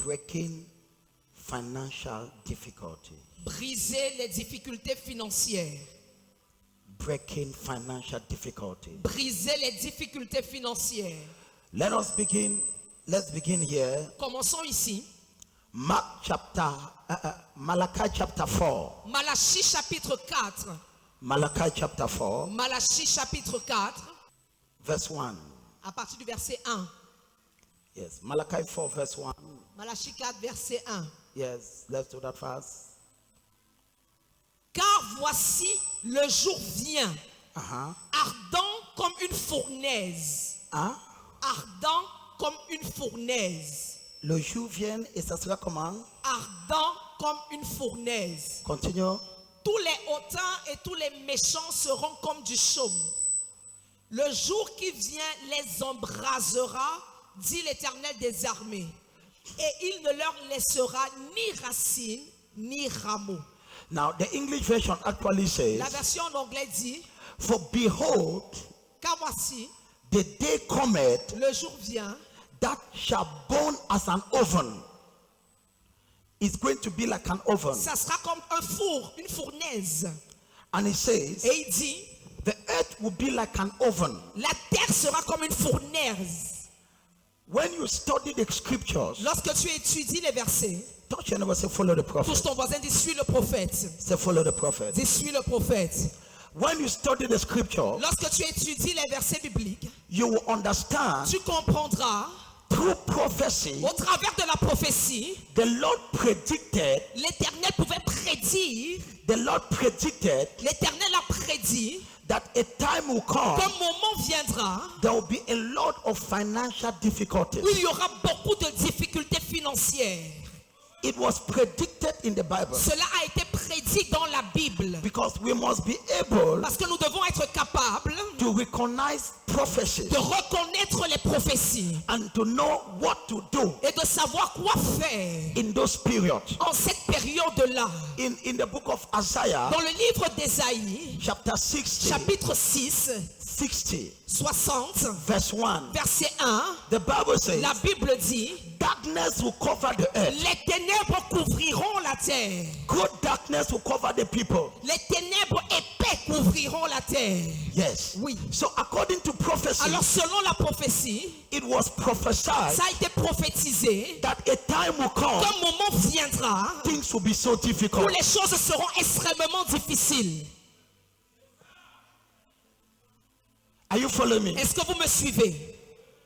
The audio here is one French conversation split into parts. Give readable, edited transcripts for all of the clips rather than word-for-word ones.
breaking financial difficulty. Briser les difficultés financières. Breaking financial difficulty. Briser les difficultés financières. Let's begin here. Commençons ici. Malachi chapter 4. Malachie chapitre 4. Malachi chapter 4. Malachie chapitre 4. Verse 1. À partir du verset 1. Yes, Malachi 4 verse 1. Malachie 4 verset 1. Yes, let's do that fast. Car voici le jour vient, Uh-huh. ardent comme une fournaise. Hein? Ardent comme une fournaise. Le jour vient et ça sera comment? Ardent comme une fournaise. Continue. Tous les hautains et tous les méchants seront comme du chaume. Le jour qui vient les embrasera, dit l'Éternel des armées, et il ne leur laissera ni racine ni rameau. Now the English version actually says, La version en anglais dit, for behold, car voici, the day cometh le jour vient, that shall burn as an oven. It's going to be like an oven. ça sera comme un four, une fournaise. And it says, Et il dit, the earth will be like an oven. la terre sera comme une fournaise. When you study the scriptures, Lorsque tu étudies les versets, touch your neighbor, say follow the prophet. touche ton voisin, dis suis le prophète. Say follow the prophet. Dis suis le prophète. When you study the scripture, Lorsque tu étudies les versets bibliques, you will understand tu comprendras, through prophecy, au travers de la prophétie, the Lord predicted, l'Éternel pouvait prédire, l'Éternel a prédit that a time will come, qu'un moment viendra there will be a lot of financial difficulties. où il y aura beaucoup de difficultés financières. It was predicted in the Bible Cela a été prédit dans la Bible. because we must be able Parce que nous devons être capables to recognize prophecies de reconnaître les prophéties and to know what to do et de savoir quoi faire in those periods. en cette période-là. In the book of Isaiah, Dans le livre d'Ésaïe, chapter 60, chapitre 6, 60, verse 1, verset 1, the Bible says, la Bible dit, darkness will cover the earth. les ténèbres couvriront la terre. Good darkness will cover the people. Les ténèbres épais couvriront la terre. Yes. Oui. So according to prophecy, Alors selon la prophétie, it was prophesied ça a été prophétisé that a time will come, qu'un moment viendra things will be so où difficult. les choses seront extrêmement difficiles. Are you following me? Est-ce que vous me suivez?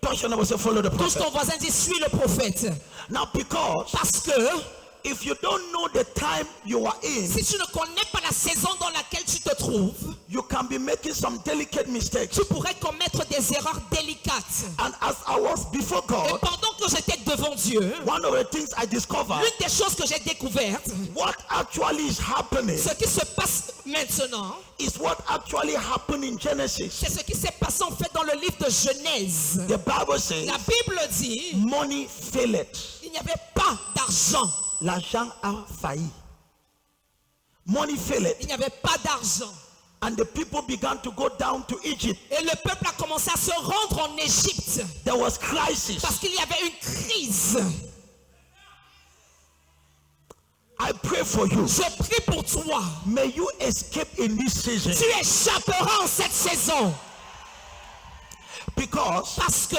Touch your neighbor, say follow the Touche prophet. ton voisin, dis suis le prophète. Now because Parce que if you don't know the time you are in, si tu ne connais pas la saison dans laquelle tu te trouves, you can be making some delicate mistakes. tu pourrais commettre des erreurs délicates. And as I was before Et God, pendant que j'étais devant Dieu, one of the things I discovered, l'une des choses que j'ai découvertes, what actually is happening ce qui se passe maintenant, is what actually happened in Genesis. c'est ce qui s'est passé en fait dans le livre de Genèse. The Bible says, La Bible dit, money faileth. il n'y avait pas d'argent. L'argent a failli. Money faileth. Il n'y avait pas d'argent. And the people began to go down to Egypt. Et le peuple a commencé à se rendre en Égypte There was crisis. parce qu'il y avait une crise. I pray for you. Je prie pour toi. May you escape in this season. Tu échapperas en cette saison. Because Parce que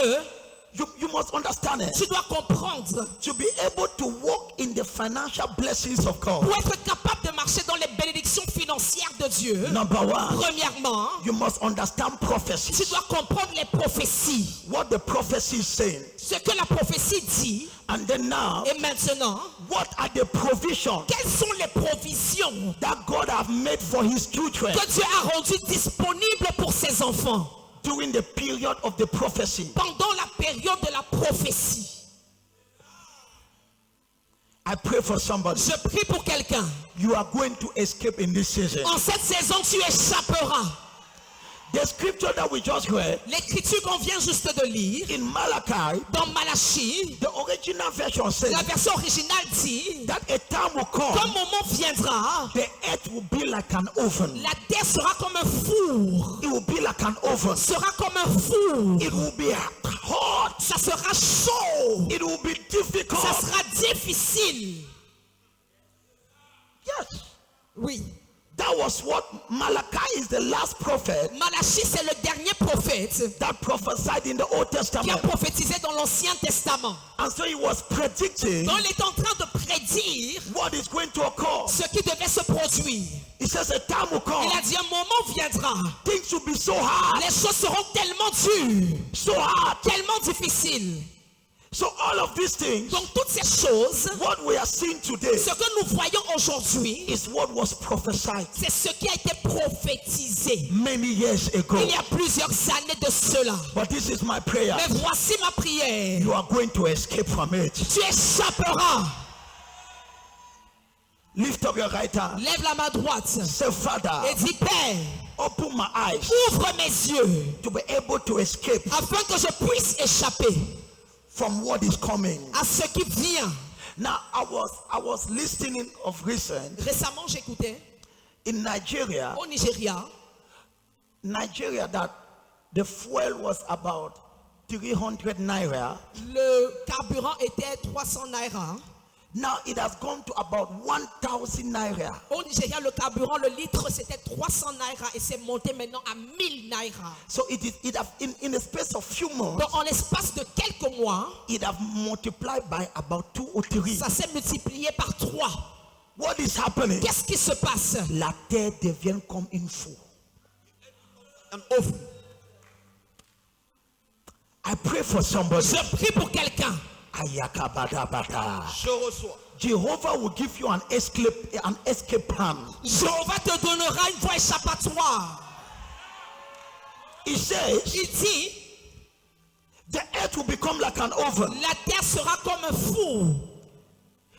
you must understand it. tu dois comprendre, To be able to walk in the financial blessings of God. pour être capable de marcher dans les bénédictions financières de Dieu, Number one, premièrement, you must understand tu prophecy. dois comprendre les prophéties. What the prophecy is saying. Ce que la prophétie dit. And then now, Et maintenant, what are the provisions quelles sont les provisions that God have made for his children que Dieu a rendues disponibles pour ses enfants during the period of the prophecy? pendant la période de la prophétie? I pray for somebody. Je prie pour quelqu'un. You are going to escape in this season. En cette saison, tu échapperas. The scripture that we just read l'écriture qu'on vient juste de lire, in Malachi, dans Malachie, the original version says la version originale dit that a time will qu'un come, moment viendra, the earth will be like an oven. la terre sera comme un four, It will be like an oven. sera comme un four, It will be hot. ça sera chaud, It will be difficult. ça sera difficile. Yes. Oui, That was what Malachi is the last prophet Malachie c'est le dernier prophète that prophesied in the Old qui a Testament. prophétisé dans l'Ancien Testament. And so he was predicting Donc il est en train de prédire what is going to occur. ce qui devait se produire. He says a time will come. Il a dit un moment viendra, Things will be so hard, les choses seront tellement dures, so hard. tellement difficiles. So all of these things, Donc toutes ces choses, what we are seeing today ce que nous voyons aujourd'hui, is what was prophesied c'est ce qui a été prophétisé many years ago. il y a plusieurs années de cela. But this is my prayer. Mais voici ma prière. You are going to escape from it. Tu échapperas. Lift up your right hand. Lève la main droite Say, Father, et dis Père, open my eyes ouvre mes yeux to be able to escape afin que je puisse échapper from what is coming. à ce qui vient. Now, I was listening of recent Récemment, j'écoutais in Nigeria au Nigeria that the fuel was about 300 naira. le carburant était 300 naira. Now it has gone to about 1,000 naira. Au Nigeria, le carburant, le litre, c'était 300 naira et c'est monté maintenant à 1000 naira. So in a space of few months, Donc en l'espace de quelques mois, it have multiplied by about 2 or 3. ça s'est multiplié par 3. What is happening? Qu'est-ce qui se passe? La terre devient comme une four. Un oven. I pray for somebody. Je prie pour quelqu'un. Ayakabadabata. Je reçois. Jehovah will give you an escape plan. Jéhovah te donnera une voie échappatoire. He says Il dit, the earth will become like an oven. la terre sera comme un four.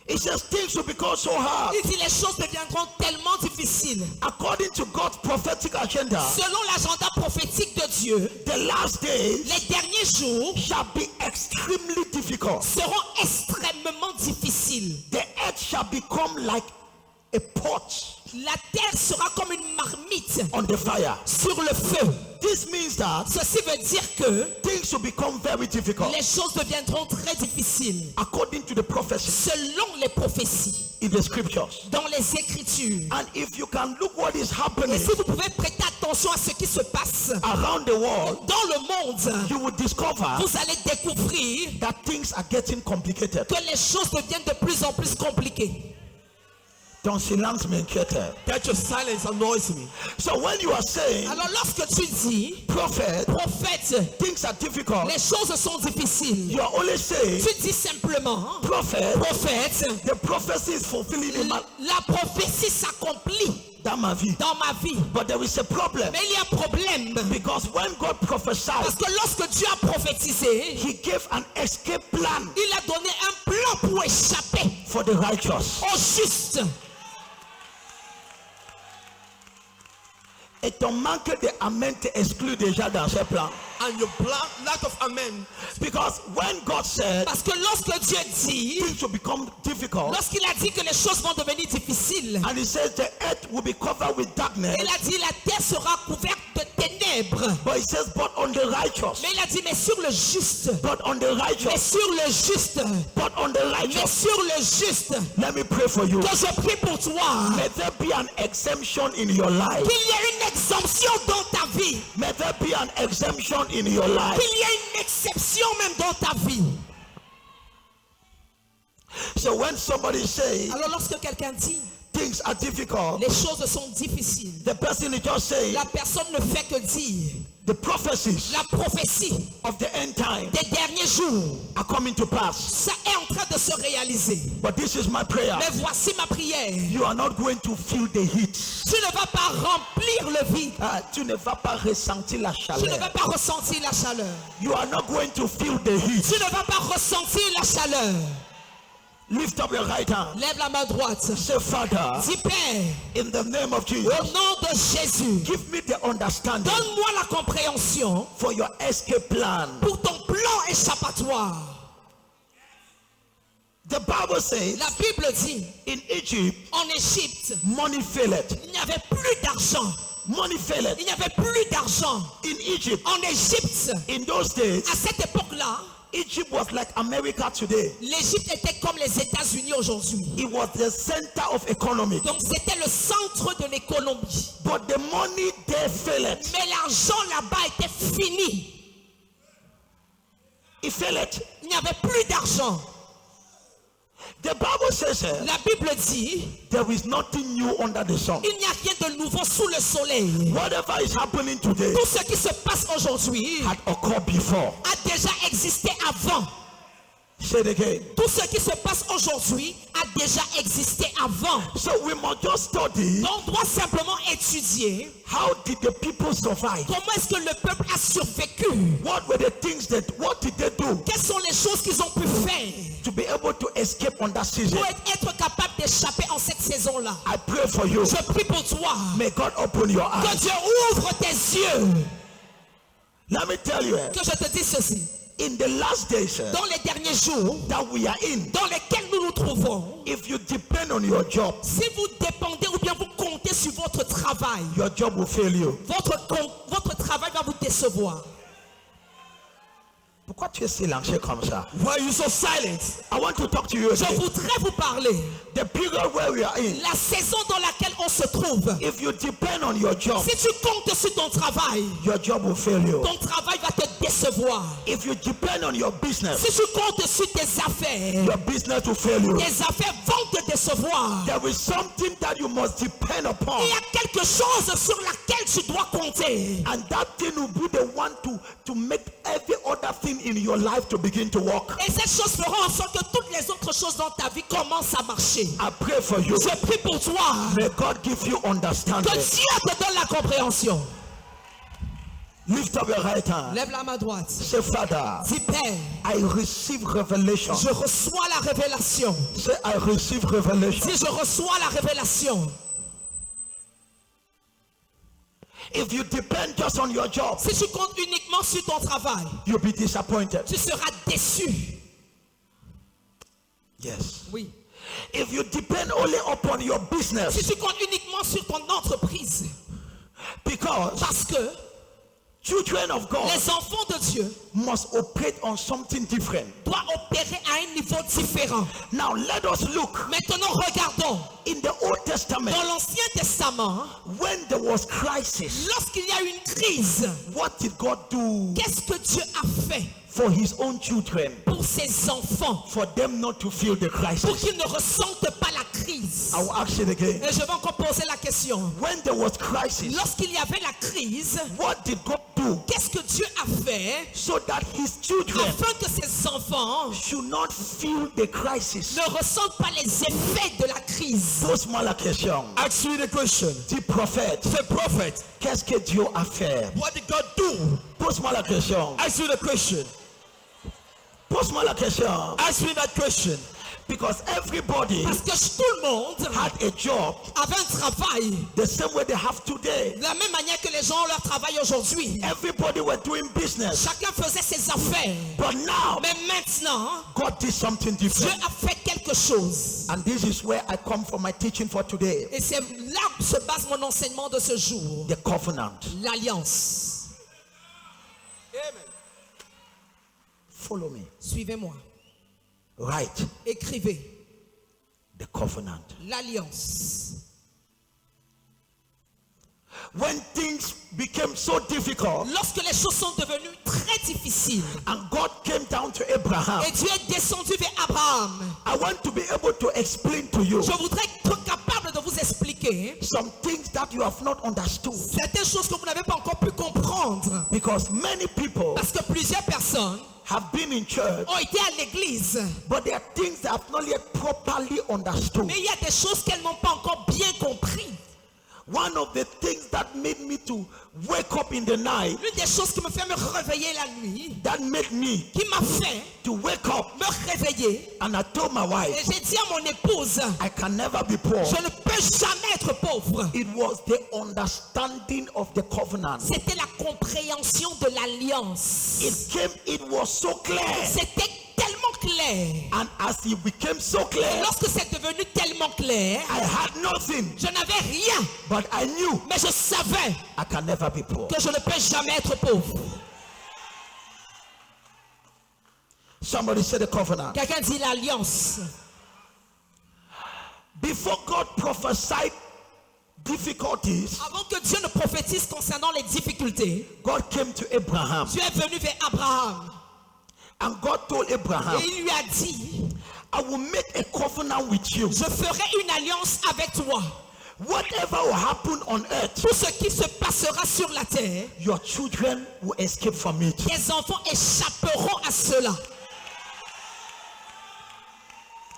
He says things will become so hard. Il dit, les choses deviendront tellement difficiles. According to God's prophetic agenda, Selon l'agenda prophétique de Dieu, the last days les derniers jours shall be extremely difficult. seront extrêmement difficiles. The earth shall become like a pot La terre sera comme une marmite on the fire. sur le feu. This means that Ceci veut dire que things will become very difficult les choses deviendront très difficiles according to the prophecy selon les prophéties in the scriptures. dans les Écritures. And if you can look what is happening Et si vous pouvez prêter attention à ce qui se passe around the world, dans le monde, you will discover vous allez découvrir that things are getting complicated. que les choses deviennent de plus en plus compliquées. Ton silence m'inquiète. That your silence annoys me. So when you are saying, Alors lorsque tu dis, prophet, prophète, things are difficult, les choses sont difficiles, you are only saying, tu dis simplement, prophet, prophète, the prophecy is fulfilling in la prophétie s'accomplit dans ma vie. dans ma vie. But there is a problem Mais il y a un problème. because when God prophesied, Parce que lorsque Dieu a prophétisé, He gave an escape plan il a donné un plan pour échapper for the righteous. au juste. Et ton manque de amen te exclut déjà dans ce plan. And your lack of amen. Because when God said Parce que lorsque Dieu dit, things will become difficult, lorsqu'il a dit que les choses vont devenir difficiles, and He says the earth will be covered with darkness, il a dit la terre sera couverte de ténèbres. but He says, but on the righteous, Mais il a dit, mais sur le juste, but on the mais righteous, sur le juste, but on the mais righteous. sur le juste, Let me pray for you. que je prie pour toi, May there be an exemption in your life. qu'il y ait une exemption dans ta vie, May there be an exemption in your life. qu'il y ait une exception même dans ta vie. So when somebody says Alors lorsque quelqu'un dit, things are difficult, les choses sont difficiles, the person is just saying la personne ne fait que dire, the prophecies la prophétie of the end time des derniers jours, are coming to pass. ça est en train de se réaliser. But this is my prayer. Mais voici ma prière. You are not going to feel the heat. Tu ne vas pas remplir le vide. Tu ne vas pas ressentir la Tu ne vas chaleur. pas ressentir la chaleur. You are not going to feel the heat. Tu ne vas pas ressentir la chaleur. Lift up your right hand. Lève la main droite. Say, Father, Dis Père, in the name of au Jesus, nom de Jésus, give me the understanding donne-moi la compréhension for your escape plan. pour ton plan échappatoire. The Bible says, La Bible dit, in Egypt, en Égypte, money faileth. il n'y avait plus d'argent. Money faileth. Il n'y avait plus d'argent. In Egypt, En Égypte, in those days, à cette époque-là, Egypt was like America today. l'Égypte était comme les États-Unis aujourd'hui. It was the center of economy. Donc c'était le centre de l'économie. But the money there faileth. Mais l'argent là-bas était fini. It faileth. Il n'y avait plus d'argent. The Bible says La Bible dit, there is nothing new under the sun. il n'y a rien de nouveau sous le soleil. Whatever is happening today Tout ce qui se passe aujourd'hui had occurred before. a déjà existé avant. Say it again. Tout ce qui se passe aujourd'hui a déjà existé avant. So we must just study Donc on doit simplement étudier how did the people survive? comment est-ce que le peuple a survécu. What were the things what did they do Quelles sont les choses qu'ils ont pu faire to be able to escape on that season? pour être capable d'échapper en cette saison-là. I pray for you. Je prie pour toi. May God open your Que eyes. Dieu ouvre tes yeux. Let me tell you, Que je te dise ceci. in the last days Dans les derniers jours that we are in, dans lesquels nous nous trouvons, if you depend on your job, si vous dépendez ou bien vous comptez sur votre travail, your job will fail you. votre travail va vous décevoir. Pourquoi tu es silencieux comme ça? Why are you so silent? I want to talk to you Je again. voudrais vous parler. The period where we are in, La saison dans laquelle on se trouve. if you depend on your job, Si tu comptes sur ton travail, your job will fail you. ton travail va te décevoir. If you depend on your business, Si tu comptes sur tes affaires, your business will fail you. tes affaires vont te décevoir. There is something that you must depend upon, Il y a quelque chose sur laquelle tu dois compter. and that thing will be the one to make every other thing in your life to begin to work. Et cette chose fera en sorte que toutes les autres choses dans ta vie commencent à marcher. I pray for you. Je prie pour toi. May God give you Que understanding. Dieu te donne la compréhension. Lift up your right hand. Lève la main droite. Say, Father, Dis Père, I receive revelation. je reçois la révélation. Say, I receive revelation. Si je reçois la révélation. If you depend just on your job, Si tu comptes uniquement sur ton travail, you'll be disappointed. tu seras déçu. Yes. Oui. If you depend only upon your Si business, tu comptes uniquement sur ton entreprise, because parce que children of God les enfants de Dieu must operate on something different. doivent opérer à un niveau différent. Now let us look Maintenant, regardons. in the Old Testament Dans l'Ancien Testament, when there was crisis. lorsqu'il y a une crise, What did God do qu'est-ce que Dieu a fait for his own children? pour ses enfants, For them not to feel the pour crisis. qu'ils ne ressentent pas la crise? I will ask it again. Et je vais encore poser la question. When there was crisis, Lorsqu'il y avait la crise, what did God do qu'est-ce que Dieu a fait so that his children afin que ses enfants should not feel the crisis? ne ressentent pas les effets de la crise? Pose-moi la question. Ask me the question. Dis prophète, Say, prophet, qu'est-ce que Dieu a fait? what did God do? Pose-moi la question. Ask me the question. Pose-moi la question. Ask me that question. Because everybody Parce que tout le monde had a job avait un travail the same way they have today. de la même manière que les gens ont leur travail aujourd'hui. Everybody were doing business. Chacun faisait ses affaires. But now, Mais maintenant, God did something Dieu different. a fait quelque chose. And this is where I come for my teaching for today. Et c'est là que se base mon enseignement de ce jour. The covenant. L'alliance. Follow me. Suivez-moi. Right. Écrivez. The covenant. L'alliance. When things became so difficult Lorsque les choses sont devenues très difficiles and God came down to Abraham, et Dieu est descendu vers Abraham, I want to be able to explain to you je voudrais être capable de vous expliquer some things that you have not understood. certaines choses que vous n'avez pas encore pu comprendre. Because many people Parce que plusieurs personnes have been in church, ont été à l'église, but there are things they have not yet properly understood. mais il y a des choses qu'elles n'ont pas encore bien compris. One of the things that made me to wake up in the night, L'une des choses qui me fait me réveiller la nuit, that made me qui m'a fait to wake up me réveiller réveillé and I told my et wife, j'ai dit à mon épouse, I can never be poor. je ne peux jamais être pauvre. It was the understanding of the covenant. C'était la compréhension de l'alliance. It was so clear. C'était tellement clair. And as it became so clear, Lorsque c'est devenu tellement clair, I had nothing, je n'avais rien, but I knew mais je savais I can never be poor. que je ne peux jamais être pauvre. Somebody said the covenant. Quelqu'un dit l'alliance. Before God prophesied difficulties, Avant que Dieu ne prophétise concernant les difficultés, God came to Abraham, Dieu est venu vers Abraham and God told Abraham, et il lui a dit, I will make a covenant with you. je ferai une alliance avec toi. Whatever will happen on earth, Tout ce qui se passera sur la terre, your children will escape from it. tes enfants échapperont à cela.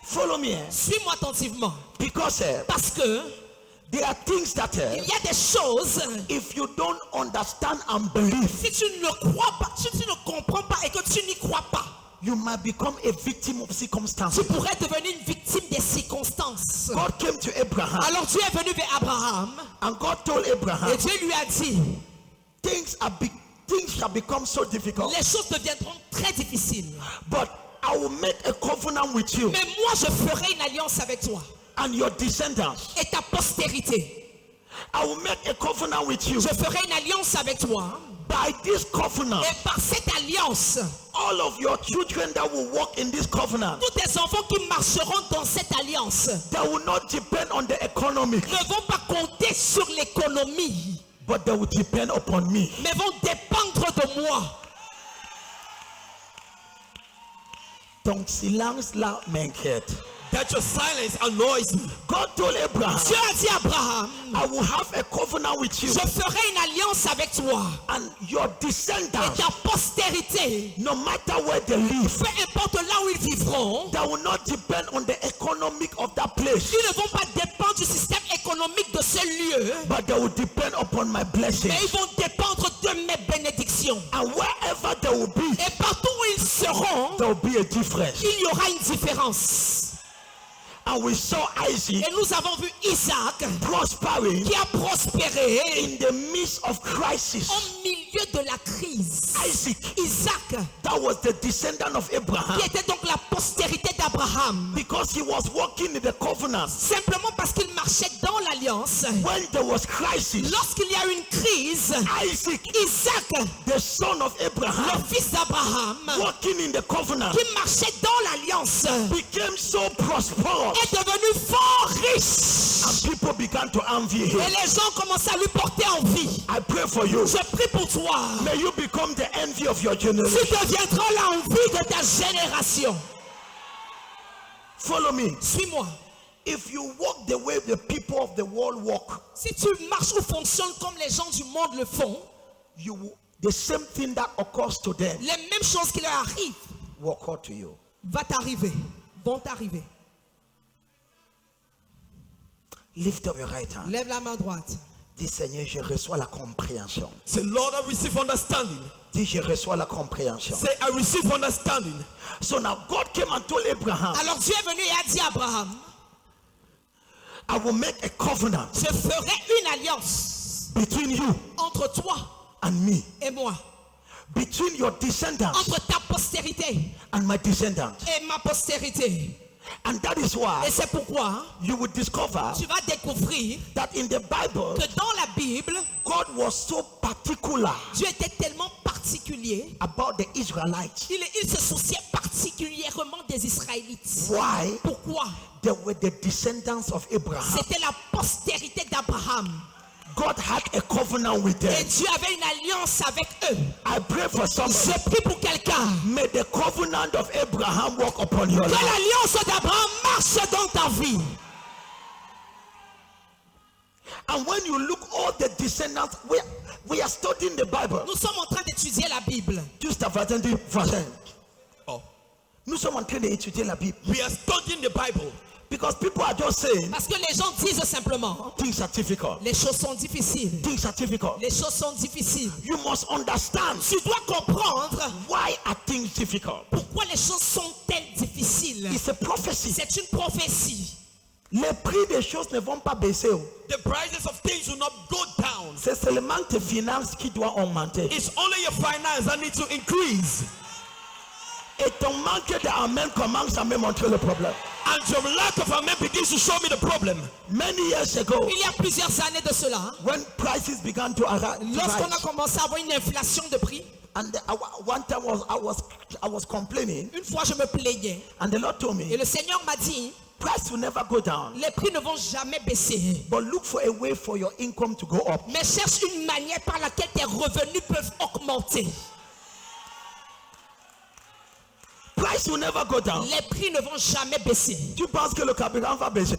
Follow me, Suis-moi attentivement. because Parce que there are things that il y a des choses, if you don't understand and believe, si tu ne crois pas, si tu ne comprends pas et que tu n'y crois pas, you might become a victim of circumstances. tu pourrais devenir une victime des circonstances. God came to Abraham, Alors Dieu est venu vers Abraham and God told Abraham, et Dieu lui a dit, things have become so difficult, les choses deviendront très difficiles. but I will make a covenant with you Mais moi, je ferai une alliance avec toi and your descendants. et ta postérité. I will make a covenant with you. Je ferai une alliance avec toi. By this covenant, Et par cette alliance, all of your children that will walk in this covenant, tous tes enfants qui marcheront dans cette alliance they will not depend on the economy, ne vont pas compter sur l'économie, but they will depend upon me. mais vont dépendre de moi. Ton silence là m'inquiète. That your silence annoys me. God told Abraham, Dieu a dit à Abraham, I will have a covenant with you, je ferai une alliance avec toi and your et descendants, ta postérité, no matter where they live, peu importe là où ils vivront, they will not depend on the economic of that place, ils ne vont pas dépendre du système économique de ce lieu, but they will depend upon my blessings. mais ils vont dépendre de mes bénédictions. And wherever they will be, Et partout où ils seront, there will be a difference. il y aura une différence. And we saw Isaac Et nous avons vu Isaac prospering qui a prospéré in the midst of crisis. au milieu de la crise. Isaac, That was the descendant of Abraham, qui était donc la postérité d'Abraham, because he was walking in the covenant. simplement parce qu'il marchait dans l'alliance. When there was crisis, Lorsqu'il y a eu une crise, Isaac, the son of le Abraham, fils d'Abraham, walking in the covenant, qui marchait dans l'alliance, became so prosperous, est devenu fort riche. and people began to envy Et him. les gens commençaient à lui porter envie. I pray for you. Je prie pour toi. May you become the envy of your Tu generation. deviendras l'envie de ta génération. Follow me. Suis-moi. If you walk the way the people of the world walk, Si tu marches ou fonctionnes comme les gens du monde le font, you will, the same thing that occurs to them les mêmes choses qui leur arrivent will occur to you. vont t'arriver. Lift up your right hand. Lève la main droite. Dis Seigneur, je reçois la compréhension. Say, Lord, I receive understanding. Dis je reçois la compréhension. Say, I receive understanding. So now God came and told Abraham, Alors Dieu est venu et a dit à Abraham, I will make a covenant je ferai une alliance between you entre toi and me, et moi, between your descendants entre ta postérité and my descendants. et ma postérité. And that is why Et c'est pourquoi you will discover tu vas découvrir that in the Bible, que dans la Bible, God was so particular Dieu était tellement particulier. about the Israelites. Il se souciait particulièrement des Israélites. Why? Pourquoi? They were the descendants of Abraham. C'était la postérité d'Abraham. God had a covenant with Et them. Dieu avait une alliance avec eux. I pray for somebody. Je prie pour quelqu'un. May the covenant of Abraham walk upon your Que life. l'alliance d'Abraham marche dans ta vie. And when you look all the descendants, we are studying the Bible. Nous sommes en train d'étudier la Bible. Juste avant de dire, voisin, Oh, nous sommes en train d'étudier la Bible. we are studying the Bible. Because people are just saying Parce que les gens disent simplement, things are difficult. les choses sont difficiles. Things are difficult. Les choses sont difficiles. You must understand Tu dois comprendre why are things difficult. pourquoi les choses sont-elles difficiles. It's a prophecy. C'est une prophétie. Les prix des choses ne vont pas baisser. Oh. The prices of things will not go down. C'est seulement tes finances qui doivent augmenter. It's only your finance that need to increase. Et ton manque d'amen commence à me montrer le problème. And your lack of amen begins to show me the problem. Many years ago, Il y a plusieurs années de cela, when prices began to lorsqu'on a rise, commencé à avoir une inflation de prix, and one time I was complaining, une fois je me plaignais and the Lord told et me, le Seigneur m'a dit, price will never go down, les prix ne vont jamais baisser. but look for a way for your income to go up. Mais cherche une manière par laquelle tes revenus peuvent augmenter. Price will never go down. Les prix ne vont jamais baisser. Tu penses que le carburant va baisser?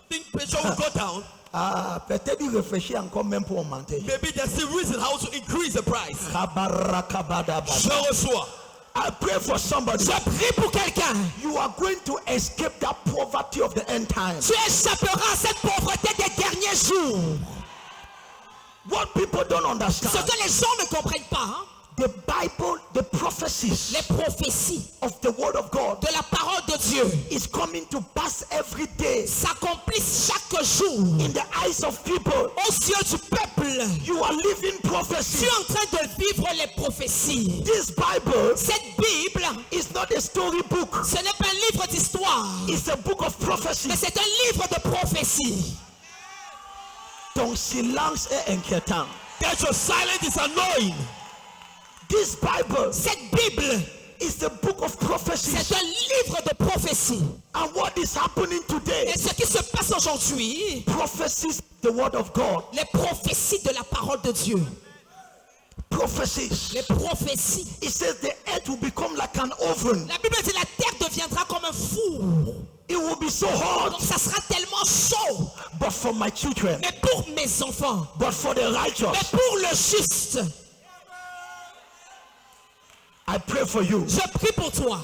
Think petrol will go down. Ah, peut-être il réfléchit encore même pour augmenter. Maybe there's still reason how to increase the price. Kabarakabadaba. Je reçois. I pray for somebody. Je prie pour quelqu'un. You are going to escape that poverty of the end time. Tu échapperas à cette pauvreté des derniers jours. What people don't Ce understand, que les gens ne comprennent pas, hein, the Bible, the prophecies les prophéties of the word of God de la parole de Dieu is coming to pass every day s'accomplissent chaque jour in the eyes of people. aux yeux du peuple. You are living Tu prophecy. es en train de vivre les prophéties. This Bible Cette Bible, is not a storybook. ce n'est pas un livre d'histoire, It's a book of prophecy. mais c'est un livre de prophétie. Ton silence est inquiétant. That your silence is annoying. This Bible Cette Bible, is a book of prophecies. c'est un livre de prophétie. And what is happening today? Et ce qui se passe aujourd'hui, Prophecies, the word of God. les prophéties de la parole de Dieu. Prophecies. Les prophéties. It says the earth will become like an oven. La Bible dit la terre deviendra comme un four. It will be so hot. Donc ça sera tellement chaud. But for my children, Mais pour mes enfants, but for the mais righteous, pour le juste, I pray for you. je prie pour toi.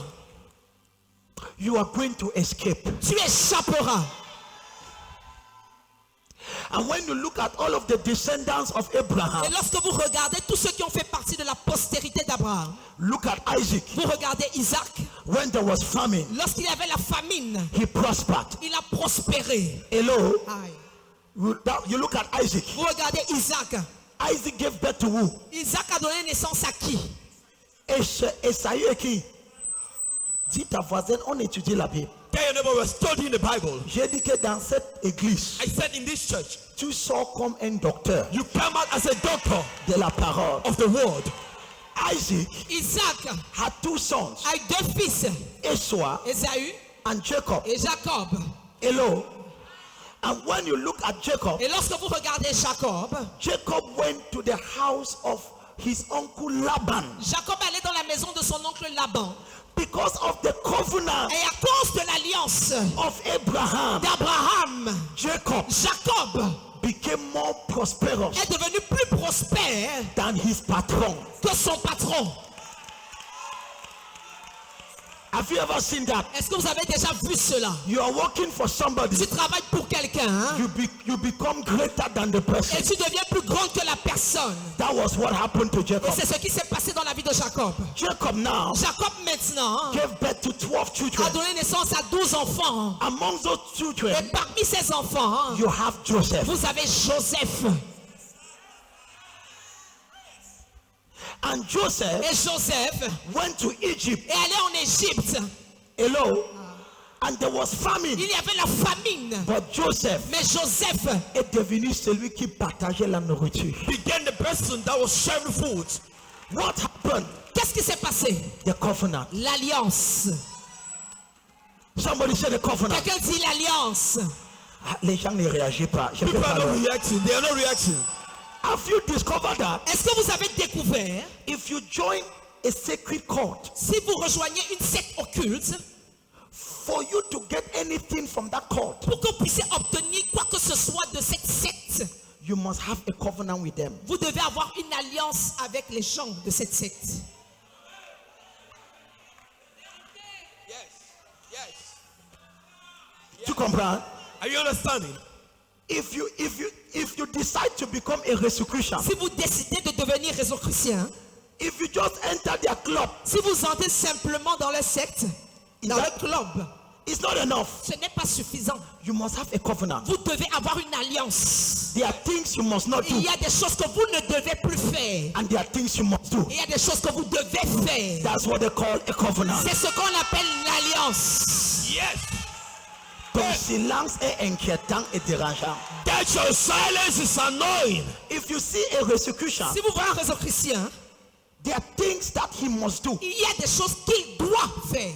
You are going to escape. Tu échapperas. And when you look at all of the descendants of Abraham, Et lorsque vous regardez tous ceux qui ont fait partie de la postérité d'Abraham, look at Isaac. vous regardez Isaac, When there was famine, lorsqu'il y avait la famine, he prospered. il a prospéré. Hello? Aïe. You look at Isaac. Vous regardez Isaac. Isaac gave birth to who? Isaac a donné naissance à qui? Esaü et qui? Dis ta voisine, on étudie la Bible. Tell your neighbor we're studying the Bible. J'ai dit que dans cette église, I said in this church, tu sors comme un docteur you come out as a doctor de la parole. of the word. Isaac Isaac had two sons, a eu deux fils, Esau Ésaü and Jacob. et Jacob. Hello? And when you look at Jacob, Et lorsque vous regardez Jacob, Jacob went to the house of his uncle Laban Jacob allait dans la maison de son oncle Laban. because of the covenant Et à cause de l'alliance of Abraham. d'Abraham, Jacob Jacob became more prosperous est devenu plus prospère than his patron. que son patron. Have you ever seen that? Est-ce que vous avez déjà vu cela? You are working for somebody, Tu travailles pour quelqu'un, hein, you become greater than the person. et tu deviens plus grand que la personne. That was what happened to Et Jacob. c'est ce qui s'est passé dans la vie de Jacob. Jacob now Jacob maintenant gave birth to 12 a children. donné naissance à 12 enfants. Among those Et children, parmi ces enfants, you have Joseph. vous avez Joseph. And Joseph Et Joseph went to Egypt. est allé en Égypte. Hello? And there was famine. Il y avait la famine. But Joseph Mais Joseph est devenu celui qui partageait la nourriture. Began the person that was sharing food. What happened? qu'est-ce qui s'est passé? The covenant. L'alliance. Somebody said the covenant. Quelqu'un dit l'alliance. Ah, les gens ne réagissent pas. Je People peux are pas not leur- reacting. They are not reacting. Have you discovered that Est-ce que vous avez découvert, if you join a sacred court, si vous rejoignez une secte occulte, for you to get anything from that court, pour que vous puissiez obtenir quoi que ce soit de cette secte, you must have a covenant with them. vous devez avoir une alliance avec les gens de cette secte. Tu comprends? Are you understanding? If you decide to become a Rosicrucian, Si vous décidez de devenir résocrucien, if you just enter their club, si vous entrez simplement dans la secte, dans le club, It's not enough. Ce n'est pas suffisant. You must have a covenant. Vous devez avoir une alliance. There are things you must not Il do, y a des choses que vous ne devez plus faire. and there are things you must do. Il y a des choses que vous devez faire. That's what they call a covenant. C'est ce qu'on appelle l'alliance. Yes. Ton silence est inquiétant et dérangeant. That your silence is annoying. If you see a persecution, Si vous voyez un réseau chrétien, there are things that he must do, il y a des choses qu'il doit faire.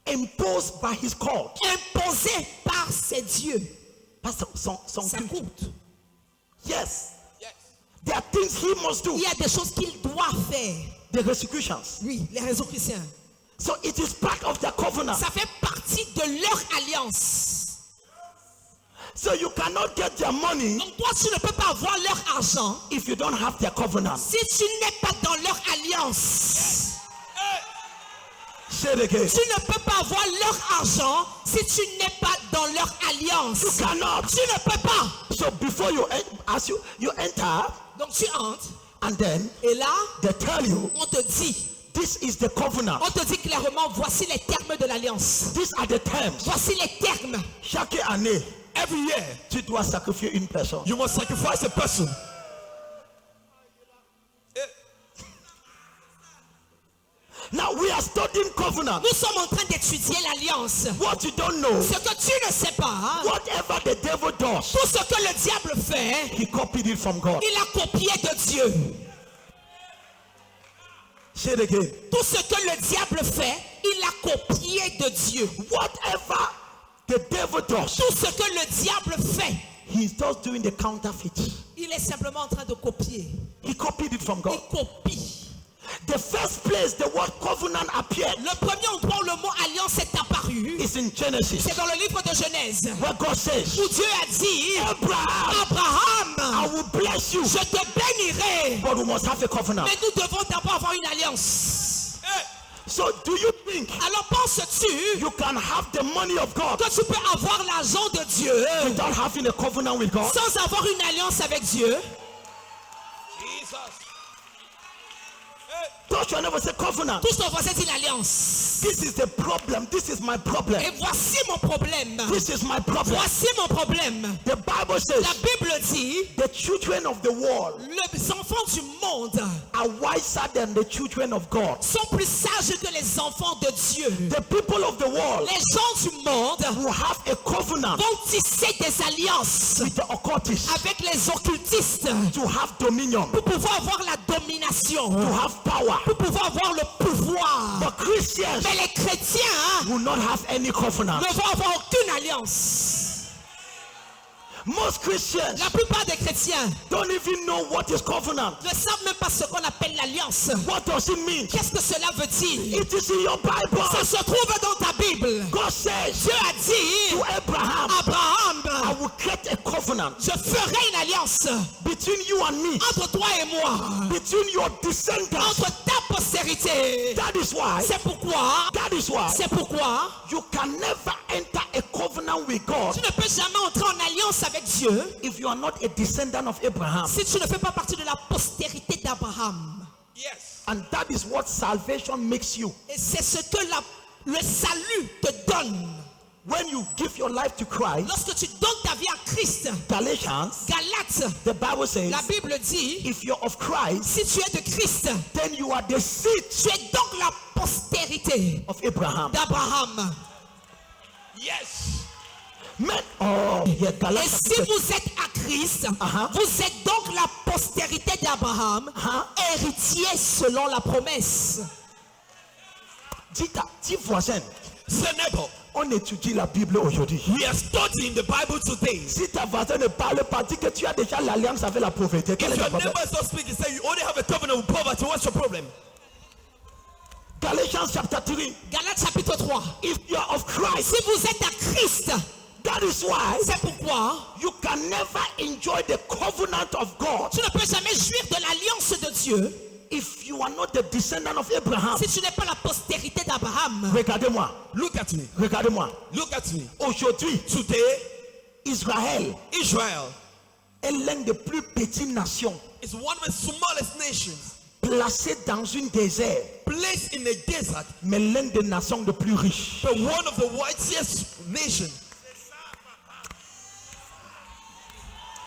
imposed by his court. Imposées par ses dieux. Pas son Ça culte. coûte. Yes. There are things he must do. Il y a des choses qu'il doit faire. The persecutions. Oui, les réseaux chrétiens. So it is part of their covenant. Ça fait partie de leur alliance. So you cannot get their money Donc toi, tu ne peux pas avoir leur argent if you don't have their covenant. si tu n'es pas dans leur alliance. Say it again. Tu ne peux pas avoir leur argent si tu n'es pas dans leur alliance. You cannot. Tu ne peux pas. So before you as you enter, Donc tu entres and then et là, they tell you on te dit, this is the covenant. on te dit clairement, voici les termes de l'alliance. These are the terms. Voici les termes. Chaque année, Every year, tu dois sacrifier une personne. you must sacrifice a person. Now we are studying covenant. Nous sommes en train d'étudier l'alliance. What you don't know, Ce que tu ne sais pas, whatever the devil does, tout ce que le diable fait, he copied it from God. il a copié de Dieu. Say it again. Tout ce que le diable fait, il a copié de Dieu. Whatever the devil does, Tout ce que le diable fait, he's just doing the counterfeit. il est simplement en train de copier. He copied it from God. Il copie. The first place the word covenant appeared Le premier endroit où le mot alliance est apparu, is in Genesis, c'est dans le livre de Genèse, where God says, où Dieu a dit, Abraham, I Abraham, will bless you, je te bénirai, but we must have a covenant. mais nous devons d'abord avoir une alliance. So do you think Alors penses-tu you can have the money of God que tu peux avoir l'argent de Dieu without having a covenant with God? sans avoir une alliance avec Dieu? Touch your neighbor, say covenant. Tous ton voisin dit l'alliance. This is the problem. This is my problem. Et voici mon problème. This is my problem. Voici mon problème. The Bible La says Bible dit, the children of the world les enfants du monde are wiser than the children of God. sont plus sages que les enfants de Dieu. The people of the world Les gens du monde who have a covenant vont tisser des alliances with the occultists avec les occultistes to have dominion, pour pouvoir avoir la domination, to have power. pour pouvoir avoir le pouvoir. But Christians Mais les chrétiens will not have any covenant. ne vont avoir aucune alliance. Most Christians La plupart des chrétiens don't even know what is covenant. ne savent même pas ce qu'on appelle l'alliance. What does it mean? Qu'est-ce que cela veut dire? It is in your Bible. Ça se trouve dans ta Bible. God says Dieu a dit to Abraham, I Abraham, will create a covenant je ferai une alliance between you and me, entre toi et moi, between your descendants. entre ta postérité. That is why, C'est pourquoi, c'est pourquoi you can never enter a covenant with God tu ne peux jamais entrer en alliance avec Dieu if you are not a descendant of Abraham. si tu ne fais pas partie de la postérité d'Abraham. Yes. And that is what salvation makes you. Et c'est ce que le salut te donne. When you give your life to Christ, Lorsque tu donnes ta vie à Christ, Galatians, Galates, the Bible says, la Bible dit, if you're of Christ, si tu es de Christ, then you are the seed tu es donc la postérité of Abraham. d'Abraham. Yes. Men, oh, yeah, Et Galatians. si vous êtes à Christ, Uh-huh. vous êtes donc la postérité d'Abraham, héritier selon la promesse. Dis voisin, Say neighbor, on étudie la Bible aujourd'hui. we are studying the Bible today. Si ta voisin ne parle pas, dis que tu as déjà l'alliance avec la pauvreté. Quel est If le your problème? neighbor is not speaking, say you only have a covenant with poverty, what's your problem? Galatians chapter 3. Galates chapitre 3. If you are of Christ, Si vous êtes à Christ, that is why c'est pourquoi you can never enjoy the covenant of God tu ne peux jamais jouir de l'alliance de Dieu if you are not the descendant of Abraham. si tu n'es pas la postérité d'Abraham. Regardez-moi, Look at me. regardez-moi. Look at me. Aujourd'hui, Today, Israël Israel est l'une des plus petites nations. is one of the smallest nations. placé dans une désert, placed in a desert, mais l'une des nations les plus riches. but one of the wealthiest nations.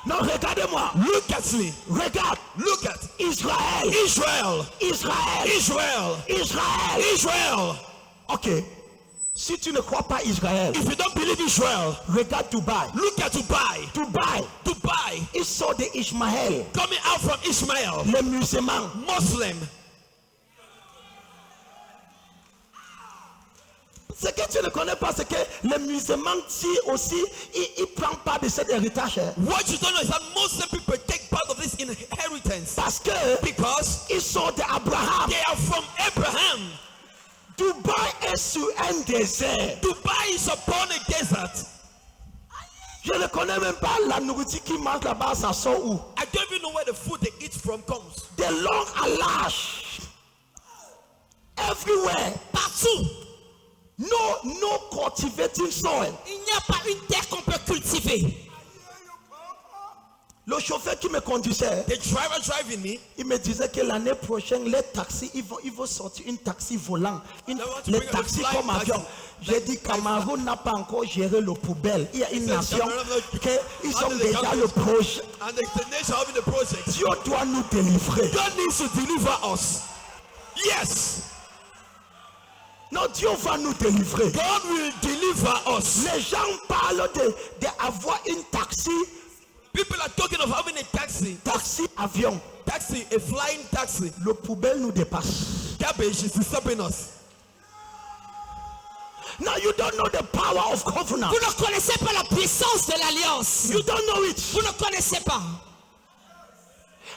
Non, regardez-moi. Look at me. Regarde. Look at Israël. Israel. Israël. Israel. Israël. Israel. Ok. Si tu ne crois pas Israël, If you don't believe Israel, regarde Dubaï. look at Dubai. Dubaï. Dubai Ils sont des Ishmaël. coming out from Ishmael, Les musulmans. Muslim. Ce que tu ne connais pas, c'est que les musulmans disent aussi, ils ne prennent pas de cet héritage. Hein. What you don't know is that Muslim people take part of this inheritance Parce que because ils sont d'Abraham. they are from Abraham. Dubaï est sur un désert. Dubai is upon a desert. Je ne connais même pas la nourriture qui mange là-bas, ça sort où. I don't even know where the food they eat from comes. De long à large. Everywhere. Partout. No cultivating soil. Il n'y a pas une terre qu'on peut cultiver. Le chauffeur qui me conduisait, The driver driving me, il me disait que l'année prochaine, les taxis, ils vont sortir une taxi volant. They want to Les bring a taxis flying comme avion. taxi. J'ai dit, Cameroun n'a pas encore géré le poubelle. Il y a une nation ils ont déjà le projet. and the nation having the project. Dieu doit nous délivrer. God needs to deliver us. Yes, Non, Dieu va nous délivrer. God will deliver us. Les gens parlent d'avoir une taxi, People are talking of having a taxi, avion. a flying taxi. Le poubelle nous dépasse. Garbage is disturbing us. Now you don't know the power of covenant. Vous ne connaissez pas la puissance de l'alliance. You don't know it. Vous ne connaissez pas.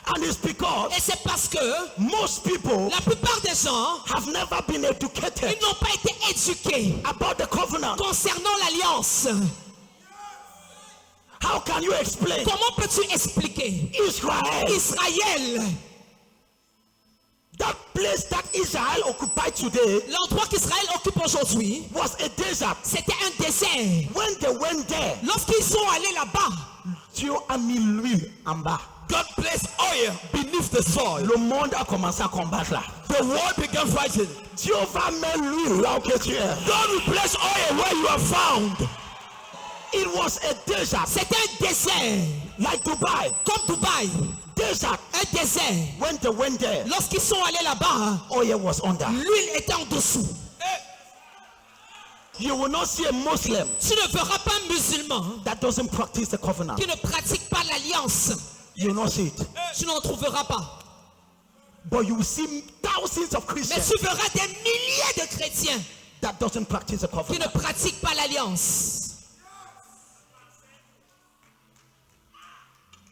And it's because Et c'est parce que most people la plupart des gens, have never been educated ils n'ont pas été éduqués about the covenant. concernant l'alliance. How can you explain Comment peux-tu expliquer Israel? Israël, That place that Israel occupied today l'endroit qu'Israël occupe aujourd'hui, was a desert. c'était un désert. When they went there, Lorsqu'ils sont allés là-bas, Dieu a mis l'huile en bas. God placed oil beneath the soil. Le monde a commencé à combattre là. The world began fighting. Dieu va mettre l'huile là où que tu es. God will place oil where you are found. It was a desert c'était un désert, like Dubai. comme Dubaï, Desert. un désert. When they went there, Lorsqu'ils sont allés là-bas, oil was under. l'huile était en dessous. You will not see a Muslim Tu ne verras pas un musulman that doesn't practice the covenant. qui ne pratique pas l'alliance. You will not see it. Tu n'en trouveras pas. But you will see thousands of Mais Christians tu verras des milliers de chrétiens that doesn't practice the qui covenant. ne pratiquent pas l'alliance.